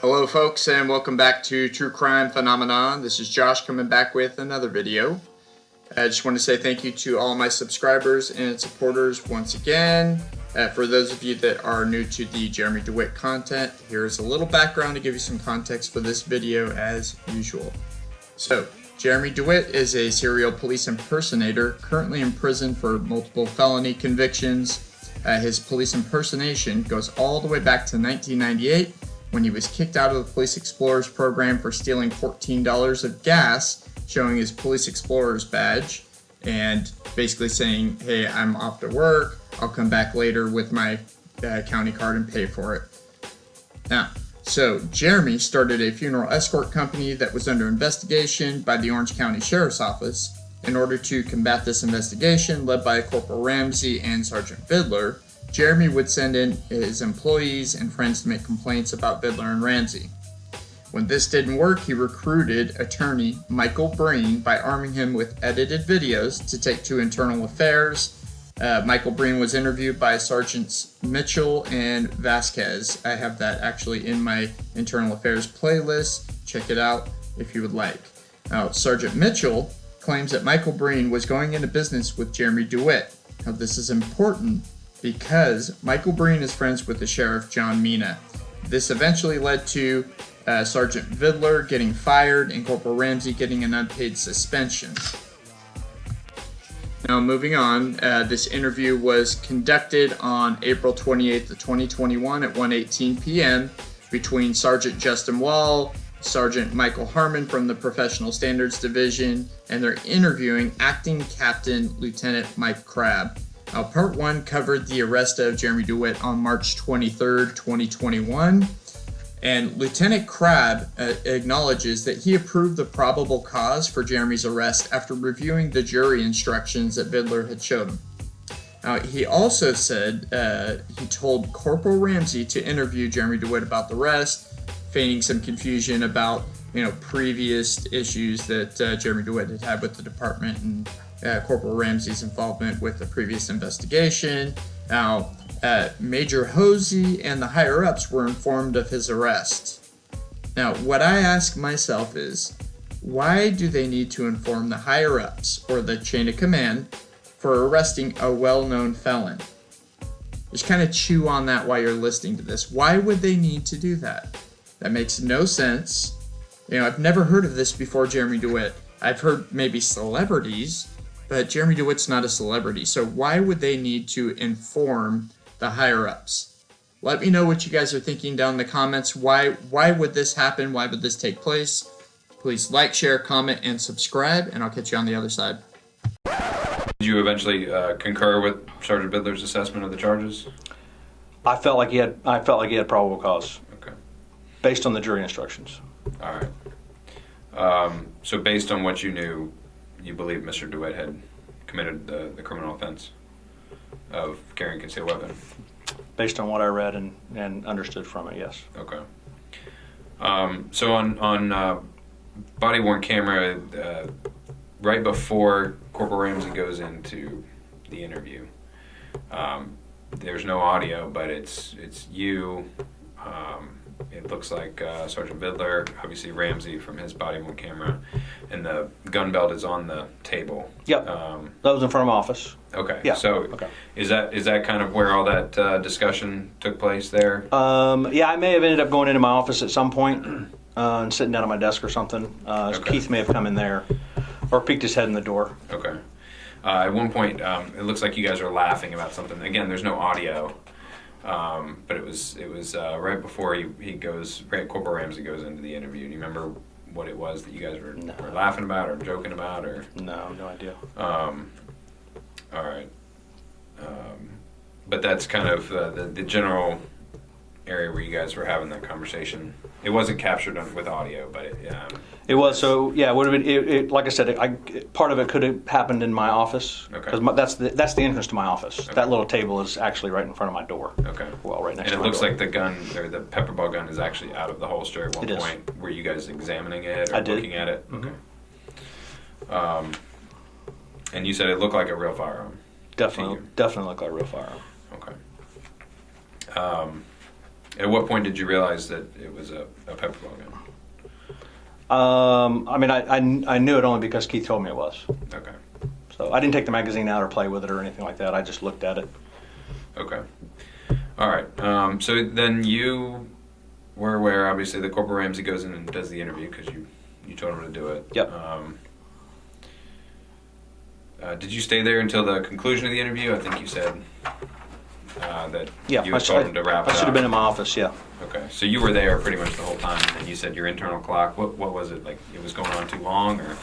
Hello folks, and welcome back to True Crime Phenomenon. This is Josh coming back with another video. I just want to say thank you to all my subscribers and supporters once again. For those of you that are new to the Jeremy Dewitte content, here's a little background to give you some context for this video as usual. So, Jeremy Dewitte is a serial police impersonator currently in prison for multiple felony convictions. His police impersonation goes all the way back to 1998 when he was kicked out of the Police Explorers program for stealing $14 of gas, showing his Police Explorers badge, and basically saying, hey, I'm off to work, I'll come back later with my county card and pay for it. Now, so Jeremy started a funeral escort company that was under investigation by the Orange County Sheriff's Office. In order to combat this investigation, led by Corporal Ramsey and Sergeant Vidler, Jeremy would send in his employees and friends to make complaints about Vidler and Ramsey. When this didn't work, he recruited attorney Michael Breen by arming him with edited videos to take to Internal Affairs. Michael Breen was interviewed by Sergeants Mitchell and Vasquez. I have that actually in my Internal Affairs playlist. Check it out if you would like. Now, Sergeant Mitchell claims that Michael Breen was going into business with Jeremy Dewitte. Now, this is important because Michael Breen is friends with the Sheriff John Mina. This eventually led to Sergeant Vidler getting fired and Corporal Ramsey getting an unpaid suspension. Now moving on, this interview was conducted on April 28th of 2021 at 1:18 p.m. between Sergeant Justin Wall, Sergeant Michael Harmon from the Professional Standards Division, and they're interviewing Acting Captain Lieutenant Mike Crabb. Now, Part 1 covered the arrest of Jeremy Dewitte on March 23rd, 2021, and Lieutenant Crabb acknowledges that he approved the probable cause for Jeremy's arrest after reviewing the jury instructions that Vidler had showed him. Now, he also said he told Corporal Ramsey to interview Jeremy Dewitte about the arrest, feigning some confusion about previous issues that Jeremy Dewitte had had with the department and Corporal Ramsey's involvement with the previous investigation. Now, Major Hosey and the higher-ups were informed of his arrest. Now, what I ask myself is, why do they need to inform the higher-ups or the chain of command for arresting a well-known felon? Just kind of chew on that while you're listening to this. Why would they need to do that? That makes no sense. I've never heard of this before Jeremy Dewitte. I've heard maybe celebrities, but Jeremy Dewitte's not a celebrity. So why would they need to inform the higher-ups? Let me know what you guys are thinking down in the comments. Why would this happen? Why would this take place? Please like, share, comment, and subscribe, and I'll catch you on the other side. Did you eventually concur with Sergeant Vidler's assessment of the charges? I felt like he had probable cause. Okay. Based on the jury instructions. All right. So based on what you knew, you believe Mr. Dewitte had committed the criminal offense of carrying a concealed weapon? Based on what I read and understood from it, yes. Okay. So on body-worn camera, right before Corporal Ramsey goes into the interview, there's no audio, but it's you. It looks like Sergeant Vidler, obviously Ramsey from his body-worn camera, and the gun belt is on the table. Yep. That was in front of my office. Okay. Yeah. So okay. Is that kind of where all that discussion took place there? Yeah, I may have ended up going into my office at some point and sitting down at my desk or something. Okay. Keith may have come in there or peeked his head in the door. Okay. At one point, it looks like you guys are laughing about something. Again, there's no audio. But it was right before Corporal Ramsey goes into the interview. Do you remember what it was that you guys were laughing about or joking about? Or no idea. All right. But that's kind of the general area where you guys were having that conversation. It wasn't captured with audio, but it was. So yeah, it would have been. Like I said, part of it could have happened in my office. Okay. Because that's the entrance to my office. Okay. That little table is actually right in front of my door. Okay. Well, right next. And to it looks door. like the gun or the pepper ball gun is actually out of the holster at one point. Were you guys examining it or looking at it? Mm-hmm. Okay. And you said it looked like a real firearm. Definitely looked like a real firearm. Okay. At what point did you realize that it was a pepper ball gun? I mean, I knew it only because Keith told me it was. Okay. So I didn't take the magazine out or play with it or anything like that. I just looked at it. Okay. All right. So then you were aware, obviously, that Corporal Ramsey goes in and does the interview because you told him to do it. Yep. Did you stay there until the conclusion of the interview? I think you said that Yeah, you told him to wrap it I should up. have been in my office, yeah. Okay. So you were there pretty much the whole time, and you said your internal clock. What was it like? It was going on too long, or?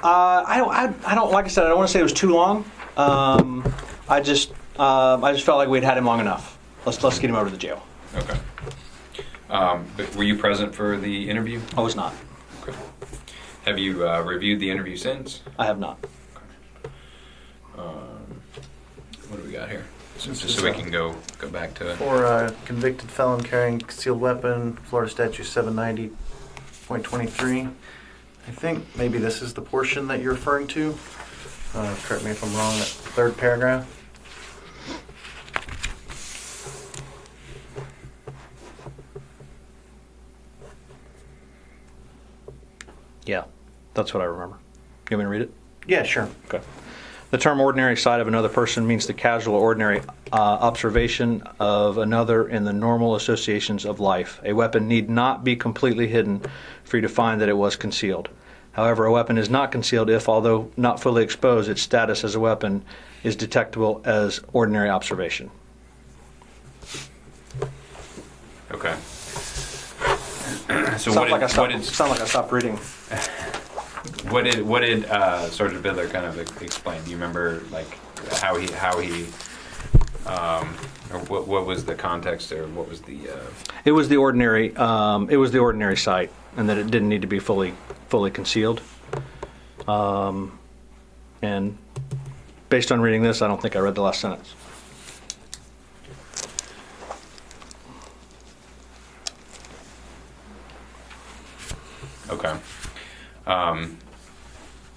I don't. Like I said, I don't want to say it was too long. I just felt like we'd had him long enough. Let's get him over to the jail. Okay. But were you present for the interview? I was not. Okay. Have you reviewed the interview since? I have not. What do we got here? Just so we can go back to it. For convicted felon carrying concealed weapon, Florida Statute 790.23. I think maybe this is the portion that you're referring to. Correct me if I'm wrong, that third paragraph. Yeah, that's what I remember. You want me to read it? Yeah, sure. Okay. The term ordinary sight of another person means the casual, ordinary observation of another in the normal associations of life. A weapon need not be completely hidden for you to find that it was concealed. However, a weapon is not concealed if, although not fully exposed, its status as a weapon is detectable as ordinary observation. Okay. So Sounds like I stopped reading. What did Sergeant Bidler kind of explain? Do you remember like how he or what was the context, or what was the? It was the ordinary. It was the ordinary sight, and that it didn't need to be fully concealed. And based on reading this, I don't think I read the last sentence. Okay.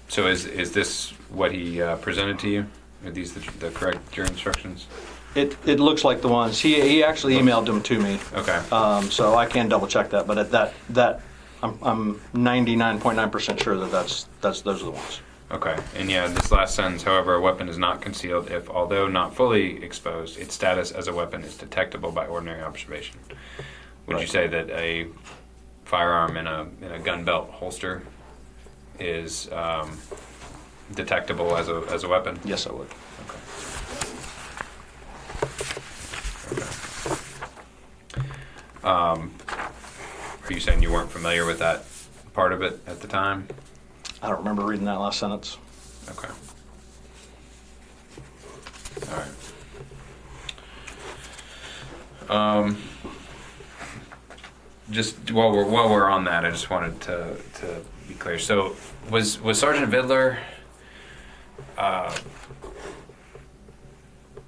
So is this what he presented to you? Are these the correct jury instructions? It looks like the ones he actually emailed them to me. Okay. So I can double check that, but at that I'm 99.9% sure that those are the ones. Okay. And yeah, this last sentence, however, a weapon is not concealed if, although not fully exposed, its status as a weapon is detectable by ordinary observation. Would you say that a firearm in a gun belt holster is detectable as a weapon? Yes, I would. Okay. Are you saying you weren't familiar with that part of it at the time? I don't remember reading that last sentence. Okay. All right. Just while we're on that, I just wanted to be clear. So was Sergeant Vidler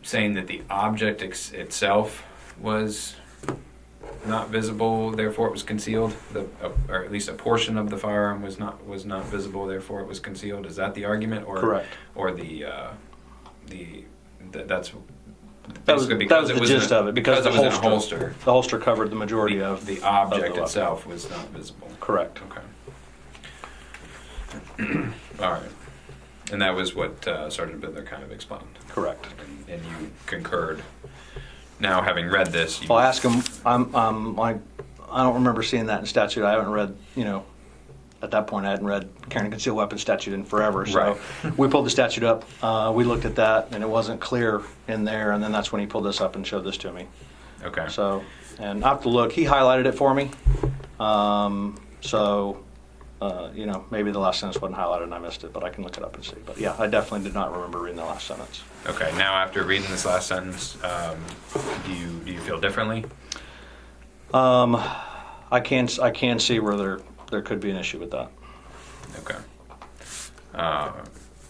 saying that the object itself was not visible, therefore it was concealed, or at least a portion of the firearm was not visible, therefore it was concealed? Is that the argument, or correct? Or that's That was the gist of it, because it was in a holster. The holster covered the majority of the object of the itself was not visible. Correct. Okay. All right. And that was what Sergeant Bidler kind of explained. Correct. And you concurred. Now, having read this, I'll ask him. I don't remember seeing that in statute. I haven't read, at that point I hadn't read carrying a concealed weapon statute in forever. So right. We pulled the statute up. We looked at that, and it wasn't clear in there. And then that's when he pulled this up and showed this to me. Okay. So, and I have to look. He highlighted it for me. Maybe the last sentence wasn't highlighted and I missed it, but I can look it up and see. But yeah, I definitely did not remember reading the last sentence. Okay. Now, after reading this last sentence, do you feel differently? I can see where there could be an issue with that. Okay.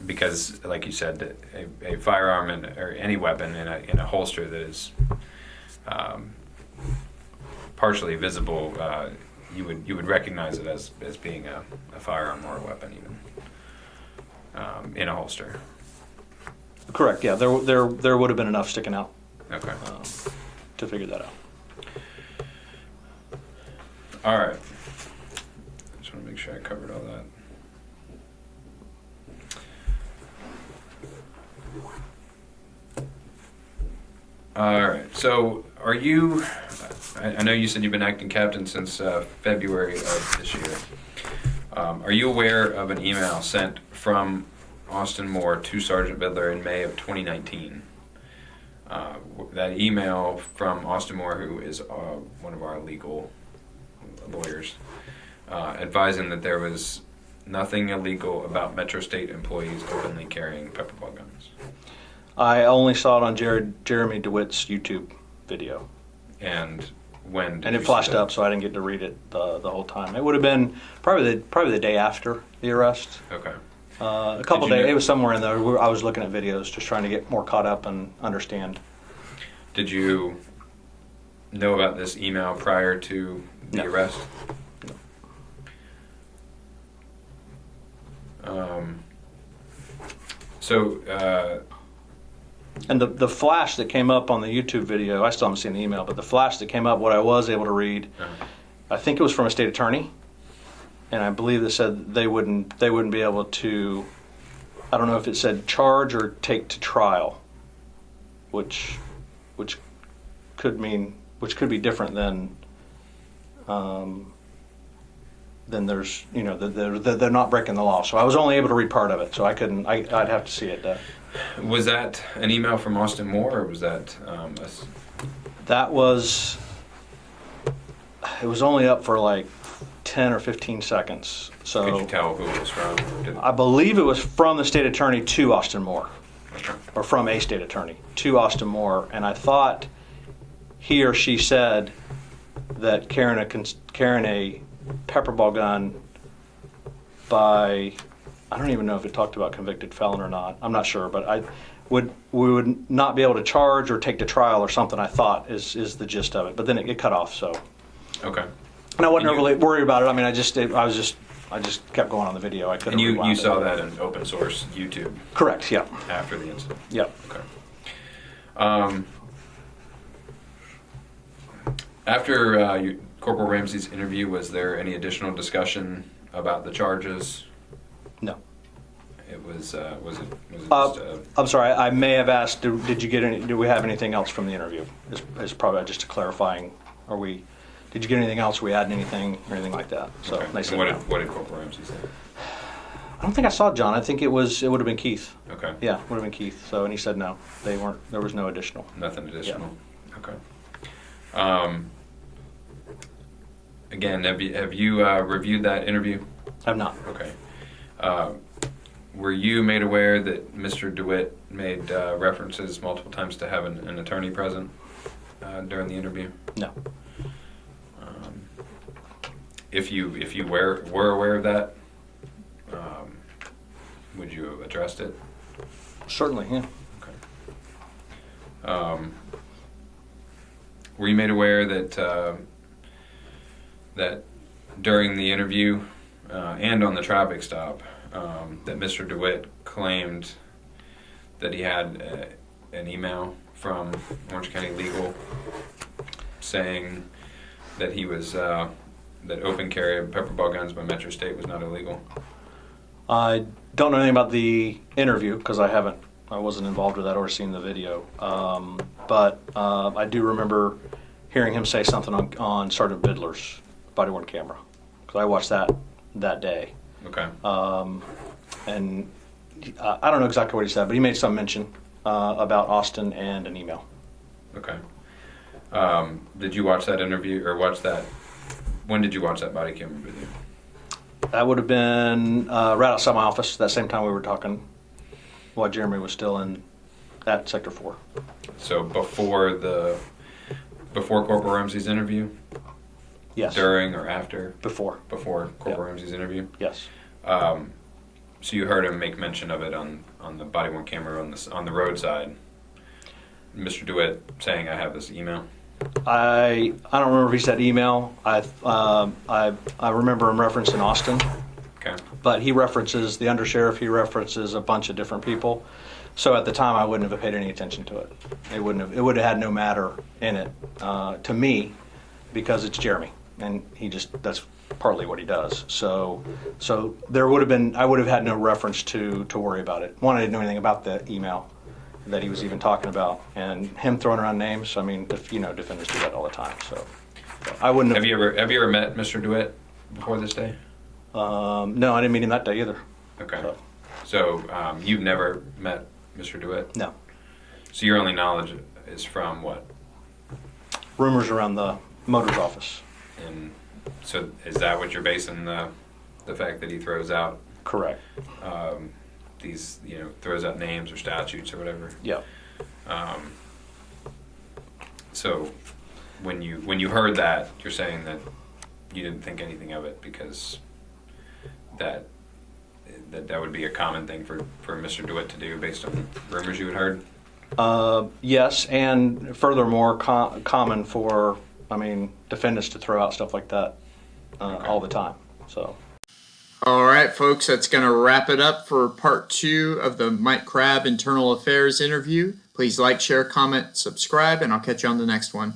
Because, like you said, a firearm or any weapon in a holster that is partially visible, you would recognize it as being a firearm or a weapon, even in a holster. Correct. Yeah, there would have been enough sticking out. Okay. To figure that out. All right. Just want to make sure I covered all that. All right. So, are you? I know you said you've been acting captain since February of this year. Are you aware of an email sent from Austin Moore to Sergeant Bidler in May of 2019? That email from Austin Moore, who is one of our legal lawyers, advising that there was nothing illegal about Metro State employees openly carrying pepperball guns. I only saw it on Jeremy Dewitte's YouTube video. And when? And it flashed up, so I didn't get to read it the whole time. It would have been probably the day after the arrest. Okay. A couple days. It was somewhere in there. I was looking at videos, just trying to get more caught up and understand. Did you know about this email prior to the arrest? No. And the flash that came up on the YouTube video, I still haven't seen the email, but the flash that came up, what I was able to read, I think it was from a state attorney, and I believe it said they wouldn't be able to, I don't know if it said charge or take to trial, which could be different than there's, they're not breaking the law. So I was only able to read part of it, so I'd have to see it. Was that an email from Austin Moore, or was that That was, it was only up for like 10 or 15 seconds. So could you tell who it was from? I believe it was from the state attorney to Austin Moore, Okay. or from a state attorney to Austin Moore, and I thought he or she said that carrying a pepperball gun by, I don't even know if it talked about convicted felon or not. I'm not sure, but we would not be able to charge or take to trial or something. I thought is the gist of it, but then it cut off. So Okay. and I wasn't really worried about it. I mean, I just kept going on the video. I couldn't. And you rewind it. saw that in open source YouTube Correct. Yeah. after the incident. Yep. Okay. After Corporal Ramsey's interview, was there any additional discussion about the charges? No. It was it just I'm sorry. I may have asked. Did you get any? Do we have anything else from the interview? Is probably just a clarifying. Did you get anything else? Are we adding anything or anything like that? So okay. they said what no. did Corporal Ramsey say? I don't think I saw John. I think it would have been Keith. Okay. Yeah, it would have been Keith. So and he said no. They weren't. There was no additional. Nothing additional. Yeah. Okay. Again, have you reviewed that interview? I've not. Okay. Were you made aware that Mr. Dewitte made references multiple times to having an attorney present during the interview? No. If you were aware of that, would you have addressed it? Certainly. Yeah. Okay. Were you made aware that that during the interview and on the traffic stop, that Mr. Dewitte claimed that he had an email from Orange County Legal saying that he was that open carry of pepperball guns by Metro State was not illegal? I don't know anything about the interview because I wasn't involved with that or seen the video. But I do remember hearing him say something on Sergeant Bidler's body-worn camera because I watched that day. Okay. And I don't know exactly what he said, but he made some mention about Austin and an email. Okay. Did you watch that interview or watch that? When did you watch that body camera video? That would have been right outside my office that same time we were talking while Jeremy was still in at Sector 4. So before Corporal Ramsey's interview? Yes. During or after? Before. Before Corporal Ramsey's interview? Yes. So you heard him make mention of it on the body-worn camera on the roadside. Mr. Dewitte saying, "I have this email." I don't remember if he said email. I remember him referencing Austin. Okay. But he references the undersheriff. He references a bunch of different people. So at the time, I wouldn't have paid any attention to it. It would have had no matter in it to me because it's Jeremy. and that's partly what he does. So there would have been, I would have had no reference to worry about it. One, I didn't know anything about the email that he was even talking about, and him throwing around names. I mean, defendants do that all the time. So I wouldn't have. Have you ever met Mr. Dewitte before this day? No, I didn't meet him that day either. Okay. So you've never met Mr. Dewitte? No. So your only knowledge is from what? Rumors around the motors office. And so is that what you're basing the fact that he throws out Correct. these, throws out names or statutes or whatever? Yeah. So when you heard that, you're saying that you didn't think anything of it because that would be a common thing for Mr. DeWitte to do based on rumors you had heard? Yes, and furthermore, common for, defendants to throw out stuff like that all the time. So. All right, folks, that's going to wrap it up for part 2 of the Mike Crabb Internal Affairs interview. Please like, share, comment, subscribe, and I'll catch you on the next one.